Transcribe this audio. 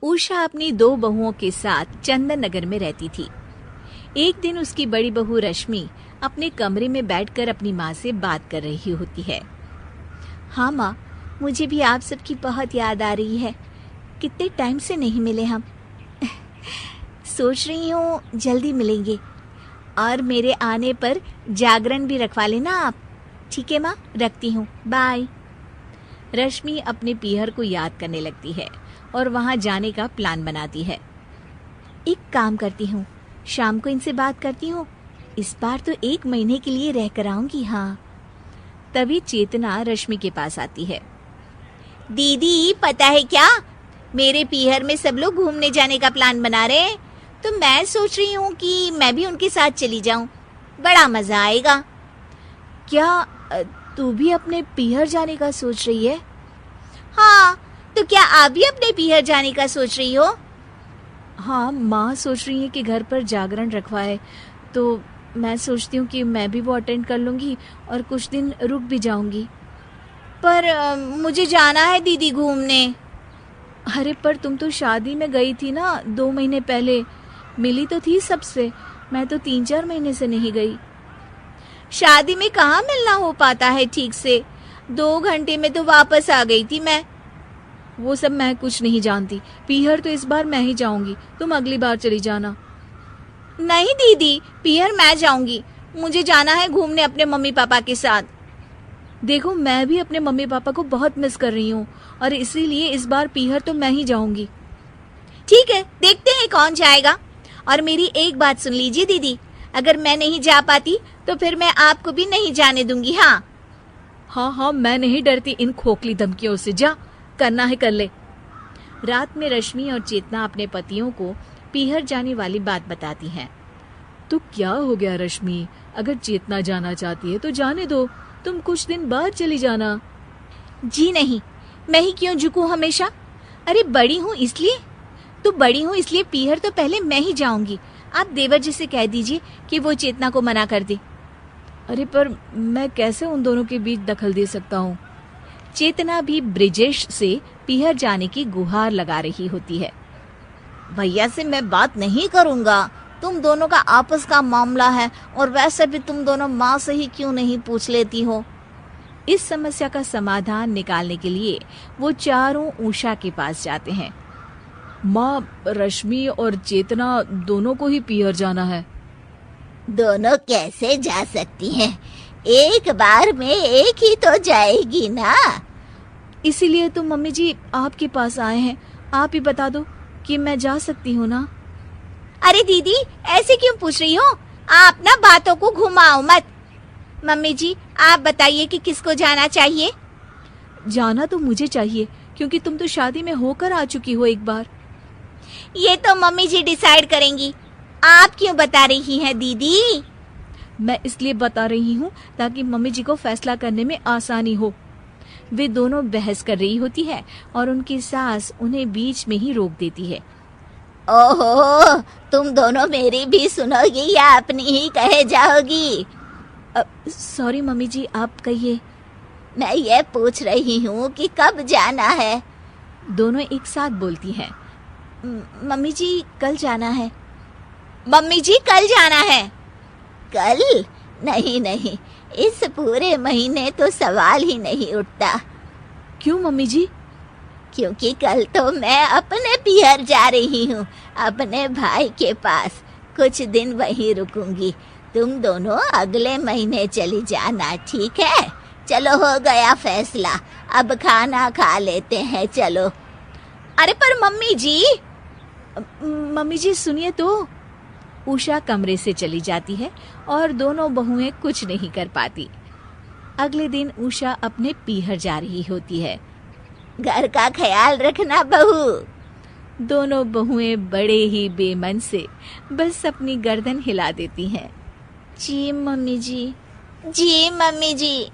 उषा अपनी 2 बहुओं के साथ चंदन नगर में रहती थी। एक दिन उसकी बड़ी बहू रश्मि अपने कमरे में बैठकर अपनी माँ से बात कर रही होती है। हाँ माँ, मुझे भी आप सबकी बहुत याद आ रही है। कितने टाइम से नहीं मिले हम। सोच रही हूँ जल्दी मिलेंगे, और मेरे आने पर जागरण भी रखवा लेना आप। ठीक है माँ, रखती हूँ, बाय। रश्मि अपने पीहर को याद करने लगती है और वहाँ जाने का प्लान बनाती है। एक काम करती हूँ, शाम को इनसे बात करती हूँ। इस बार तो 1 महीने के लिए रह कर आऊंगी। हाँ। तभी चेतना रश्मि के पास आती है। दीदी, पता है क्या, मेरे पीहर में सब लोग घूमने जाने का प्लान बना रहे हैं, तो मैं सोच रही हूँ कि मैं भी उनके साथ चली जाऊं। बड़ा मजा आएगा। क्या तू भी अपने पीहर जाने का सोच रही है? हाँ, तो क्या आप भी अपने पीहर जाने का सोच रही हो? हाँ, माँ सोच रही है कि घर पर जागरण रखवाए, तो मैं सोचती हूँ कि मैं भी वो अटेंड कर लूँगी और कुछ दिन रुक भी जाऊँगी। पर मुझे जाना है दीदी घूमने। अरे पर तुम तो शादी में गई थी ना 2 महीने पहले, मिली तो थी सबसे। मैं तो 3-4 महीने से नहीं गई। शादी में कहाँ मिलना हो पाता है ठीक से। 2 घंटे में तो वापस आ गई थी मैं। वो सब मैं कुछ नहीं जानती। पीहर तो इस बार मैं ही जाऊंगी, तुम अगली बार चली जाना। नहीं दीदी, पीहर मैं जाऊंगी। मुझे जाना है घूमने अपने मम्मी पापा के साथ। देखो, मैं भी अपने मम्मी पापा को बहुत मिस कर रही हूँ, और इसीलिए इस बार पीहर तो मैं ही जाऊंगी। ठीक है, देखते हैं कौन जाएगा। और मेरी एक बात सुन लीजिए दीदी, अगर मैं नहीं जा पाती तो फिर मैं आपको भी नहीं जाने दूंगी। हाँ हाँ, मैं नहीं डरती इन खोखली धमकियों से। जा, करना है कर ले। रात में रश्मि और चेतना अपने पतियों को पीहर जाने वाली बात बताती हैं। तो क्या हो गया रश्मि, अगर चेतना जाना चाहती है तो जाने दो, तुम कुछ दिन बाद चली जाना। जी नहीं, मैं ही क्यों झुकूं हमेशा। अरे बड़ी हूँ इसलिए, तो बड़ी हूँ इसलिए पीहर तो पहले मैं ही जाऊंगी। आप देवर जी से कह दीजिए कि वो चेतना को मना कर दे। अरे पर मैं कैसे उन दोनों के बीच दखल दे सकता हूँ। चेतना भी ब्रिजेश से पीहर जाने की गुहार लगा रही होती है। भैया से मैं बात नहीं करूंगा, तुम दोनों का आपस का मामला है, और वैसे भी तुम दोनों माँ से ही क्यों नहीं पूछ लेती हो। इस समस्या का समाधान निकालने के लिए वो चारों उषा के पास जाते हैं। माँ, रश्मि और चेतना दोनों को ही पीहर जाना है। दोनों कैसे जा सकती हैं? एक बार में एक ही तो जाएगी ना। इसीलिए तो मम्मी जी आपके पास आए हैं। आप ही बता दो कि मैं जा सकती हूँ ना। अरे दीदी, ऐसे क्यों पूछ रही हो? आप ना बातों को घुमाओ मत। मम्मी जी, आप बताइए कि किसको जाना चाहिए। जाना तो मुझे चाहिए, क्योंकि तुम तो शादी में होकर आ चुकी हो एक बार। ये तो मम्मी जी डिसाइड करेंगी। आप क्यों बता रही हैं दीदी? मैं इसलिए बता रही हूँ ताकि मम्मी जी को फैसला करने में आसानी हो। वे दोनों बहस कर रही होती है और उनकी सास उन्हें बीच में ही रोक देती है। ओहो, तुम दोनों मेरी भी सुनोगी या अपनी ही कहे जाओगी? सॉरी मम्मी जी, आप कहिए। मैं ये पूछ रही हूँ कि कब जाना है। दोनों एक साथ बोलती हैं। मम्मी जी, कल जाना है। मम्मी जी, कल जाना है। कल? नहीं नहीं, इस पूरे महीने तो सवाल ही नहीं उठता। क्यों मम्मी जी? क्योंकि कल तो मैं अपने पीहर जा रही हूँ, अपने भाई के पास। कुछ दिन वहीं रुकूंगी। तुम दोनों अगले महीने चली जाना, ठीक है? चलो, हो गया फैसला। अब खाना खा लेते हैं, चलो। अरे पर मम्मी जी सुनिए तो। उषा कमरे से चली जाती है और दोनों बहुएं कुछ नहीं कर पाती। अगले दिन उषा अपने पीहर जा रही होती है। घर का ख्याल रखना बहू। दोनों बहुएं बड़े ही बेमन से बस अपनी गर्दन हिला देती हैं। जी मम्मी जी। जी मम्मी जी।